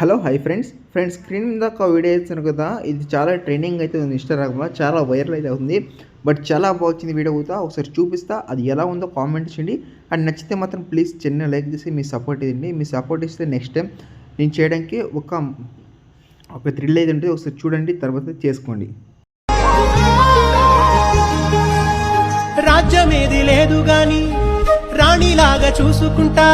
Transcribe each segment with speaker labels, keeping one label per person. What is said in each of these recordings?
Speaker 1: Hello hi friends screen మీద ఒక video ఇచ్చాను కదా, ఇది చాలా ట్రెండింగ్ అయితే ఉంది ఇన్స్టాగ్రామ్లో, చాలా వైరల్ అయితే ఉంది. బట్ చాలా బాగా వచ్చింది వీడియో కూడా, ఒకసారి చూపిస్తా. అది ఎలా ఉందో కామెంట్ చేయండి. అండ్ నచ్చితే మాత్రం ప్లీజ్ చిన్న లైక్ చేసి మీ సపోర్ట్ ఇవ్వండి. మీ సపోర్ట్ ఇస్తే నెక్స్ట్ టైం నేను చేయడానికి ఒక థ్రిల్ అయితే ఉంటుంది. ఒకసారి చూడండి, తర్వాత చేసుకోండి.
Speaker 2: రాజ్యమేది లేదు గాని రాణిలాగా చూసుకుంటా.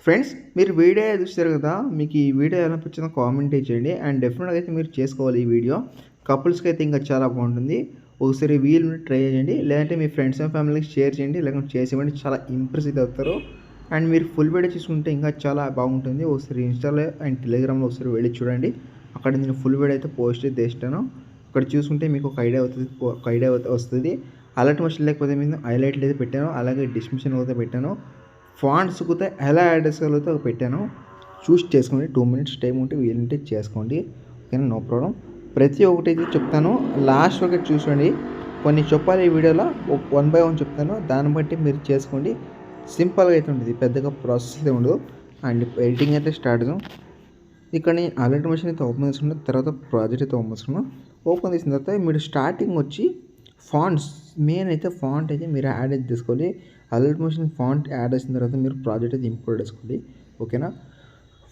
Speaker 1: ఫ్రెండ్స్, మీరు వీడియో చూస్తారు కదా, మీకు ఈ వీడియో ఎలా అనిపించిందో కామెంట్ చేయండి. అండ్ డెఫినెట్గా అయితే మీరు చేసుకోవాలి ఈ వీడియో. కపుల్స్కి అయితే ఇంకా చాలా బాగుంటుంది. ఒకసారి వీలు ట్రై చేయండి, లేదంటే మీ ఫ్రెండ్స్ అండ్ ఫ్యామిలీకి షేర్ చేయండి, లేకుంటే చేసేవండి. చాలా ఇంప్రెస్ అయితే అవుతారు. అండ్ మీరు ఫుల్ వీడియో చూసుకుంటే ఇంకా చాలా బాగుంటుంది. ఒకసారి ఇన్స్టాలో అండ్ టెలిగ్రామ్లో ఒకసారి వెళ్ళి చూడండి. అక్కడ నేను ఫుల్ వీడియో అయితే పోస్ట్ చేస్తాను. అక్కడ చూసుకుంటే మీకు ఒక ఐడియా వస్తుంది. అలర్ట్ మోషన్ లేకపోతే మీరు హైలైట్లు అయితే పెట్టాను, అలాగే డిస్క్రిప్షన్ అయితే పెట్టాను. ఫాంట్స్ కూడా ఎలా యాడ్ చేసుకోగలిగితే పెట్టాను, చూస్ చేసుకోండి. 2 minutes టైం ఉంటే వీలుంటే చేసుకోండి, ఓకేనా? No problem. ప్రతి ఒక్కటి అయితే చెప్తాను, లాస్ట్ వరకు చూసుకోండి. కొన్ని చెప్పాలి ఈ వీడియోలో, 1 by 1 చెప్తాను. దాన్ని బట్టి మీరు చేసుకోండి. సింపుల్గా అయితే ఉంటుంది, పెద్దగా ప్రాసెస్ అయితే ఉండదు. అండ్ ఎడిటింగ్ అయితే స్టార్ట్ చేద్దాం. ఇక్కడ నేను అలర్ట్ మెషిన్ అయితే ఓపెన్ చేసుకున్న తర్వాత ప్రాజెక్ట్ అయితే ఓపెన్ చేసుకున్నాను. ఓపెన్ చేసిన తర్వాత మీరు స్టార్టింగ్ వచ్చి ఫాంట్స్, మెయిన్ అయితే ఫాంట్ అయితే మీరు యాడ్ అయితే తీసుకోవాలి. అలర్ట్ మెషిన్ ఫాంట్ యాడ్ చేసిన తర్వాత మీరు ప్రాజెక్ట్ అయితే ఇంపోర్ట్ చేసుకోండి, ఓకేనా?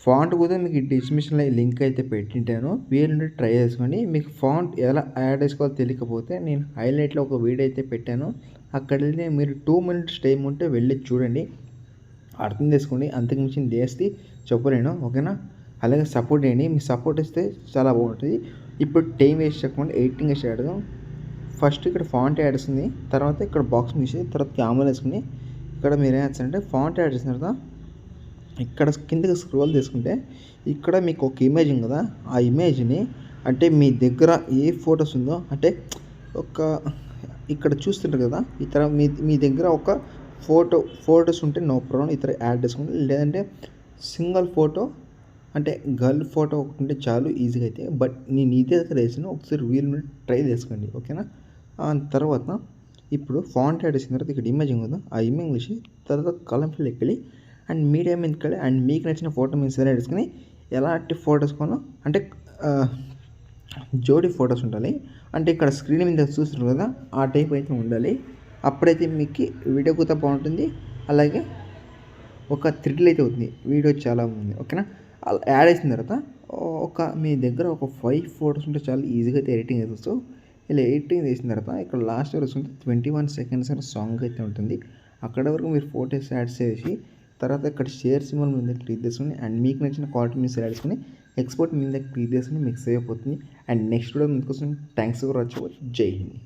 Speaker 1: ఫాంట్ కూడా మీకు డిస్క్రిప్షన్లో లింక్ అయితే పెట్టింటాను, వీలుంటే ట్రై చేసుకోండి. మీకు ఫాంట్ ఎలా యాడ్ చేసుకోవాలో తెలియకపోతే నేను హైలైట్లో ఒక వీడియో అయితే పెట్టాను, అక్కడ మీరు 2 minutes టైం ఉంటే వెళ్ళి చూడండి, అర్థం చేసుకోండి. అంతకుమించి చేస్తే చెప్పలేను, ఓకేనా? అలాగే సపోర్ట్ చేయండి. మీ సపోర్ట్ ఇస్తే చాలా బాగుంటుంది. ఇప్పుడు టైం వేస్ట్ చేయకుండా ఎడిటింగ్ స్టార్ట్ చేద్దాం. ఫస్ట్ ఇక్కడ ఫాంట్ యాడ్ చేస్తుంది, తర్వాత ఇక్కడ బాక్స్ మిషన్, తర్వాత క్యామెరా వేసుకుని ఇక్కడ మీరు ఏం చేస్తారంటే ఫాంట్ యాడ్ చేసిన తర్వాత ఇక్కడ కిందకి స్క్రోల్ తీసుకుంటే ఇక్కడ మీకు ఒక ఇమేజ్ ఉంది కదా, ఆ ఇమేజ్ని అంటే మీ దగ్గర ఏ ఫొటోస్ ఉందో, అంటే ఒక ఇక్కడ చూస్తుంటారు కదా, ఇతర మీ దగ్గర ఒక ఫొటోస్ ఉంటే నో ప్రాబ్లం, ఇతర యాడ్ చేసుకోండి. లేదంటే సింగిల్ ఫోటో అంటే గర్ల్ ఫోటో ఒకటి ఉంటే చాలు, ఈజీగా అయితే. బట్ నేను ఇదే దగ్గర వేసిన, ఒకసారి వీలు ట్రై చేసుకోండి, ఓకేనా? తర్వాత ఇప్పుడు ఫాంట్ యాడ్ చేసిన తర్వాత ఇక్కడ ఇమేజింగ్ ఉందో, ఆ ఇమేజ్ వేసి తర్వాత కలర్ ఫిల్కి వెళ్ళి అండ్ మీడియా మీదకి వెళ్ళి అండ్ మీకు నచ్చిన ఫోటో మీరు సెలెక్ట్ చేసుకుని ఎలాంటి ఫొటోస్ కొనో అంటే జోడీ ఫొటోస్ ఉండాలి. అంటే ఇక్కడ స్క్రీన్ మీద చూస్తున్నారు కదా, ఆ టైప్ అయితే ఉండాలి. అప్పుడైతే మీకు వీడియో కూడా బాగుంటుంది, అలాగే ఒక థ్రిల్ అయితే అవుతుంది. వీడియో చాలా ఉంది, ఓకేనా? అలా యాడ్ చేసిన తర్వాత మీ దగ్గర ఒక 5 ఫొటోస్ ఉంటే చాలా ఈజీగా అయితే ఎడిటింగ్ అవుతుంది. ఇలా ఎడిటింగ్ చేసిన తర్వాత ఇక్కడ లాస్ట్ వరకు వస్తుంది 21 seconds అనే సాంగ్ అయితే ఉంటుంది. అక్కడ వరకు మీరు ఫొటోస్ యాడ్ చేసి తర్వాత ఇక్కడ షేర్ సింబల్ మీద క్లిక్ చేసుకుని అండ్ మీకు నచ్చిన క్వాలిటీ మీరు సెలెక్ట్ చేసుకుని ఎక్స్పోర్ట్ మీద క్లిక్ చేసుకుని మీకు సేవ్ అయిపోతుంది. అండ్ నెక్స్ట్ వీడియో మీకోసం థ్యాంక్స్ ఫర్ వాచింగ్. జై హింద్.